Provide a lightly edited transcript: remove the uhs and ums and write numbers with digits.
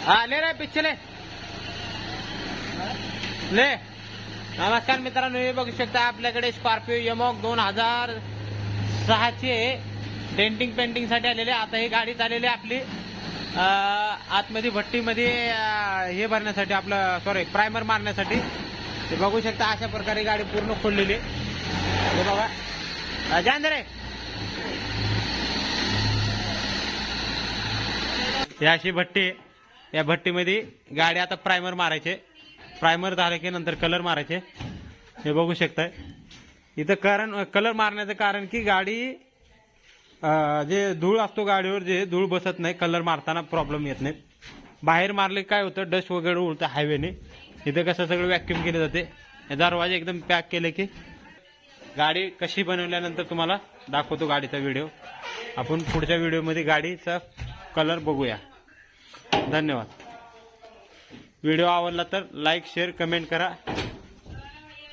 हा ले रे पिच्छे ले ले. नमस्कार मित्रांनो, हे बघू शकता आपल्याकडे स्कॉर्पिओ यमॉक 2006 चे डेंटिंग पेंटिंग साठी आलेले. आता ही गाडी चाललेली आपली आतमध्ये भट्टीमध्ये हे भरण्यासाठी, आपलं सॉरी प्रायमर मारण्यासाठी. हे बघू शकता अशा प्रकारे गाडी पूर्ण खोललेली. हे बघा जान रे. ही अशी भट्टी, या भट्टीमध्ये गाडी आता प्रायमर मारायचे. प्रायमर झाले की नंतर कलर मारायचे. हे बघू शकताय इथं कलर मारण्याचं कारण की गाडी जे धूळ असतो गाडीवर, जे धूळ बसत नाही, कलर मारताना प्रॉब्लेम येत नाही. बाहेर मारले काय होतं, डस्ट वगैरे उडतं हायवेने. इथं कसं सगळं व्हॅक्युम केले जाते. हे दरवाजे एकदम पॅक केले की गाडी कशी बनवल्यानंतर तुम्हाला दाखवतो गाडीचा व्हिडिओ. आपण पुढच्या व्हिडिओमध्ये गाडीचा कलर बघूया. धन्यवाद. व्हिडिओ आवडला तर लाईक शेअर कमेंट करा.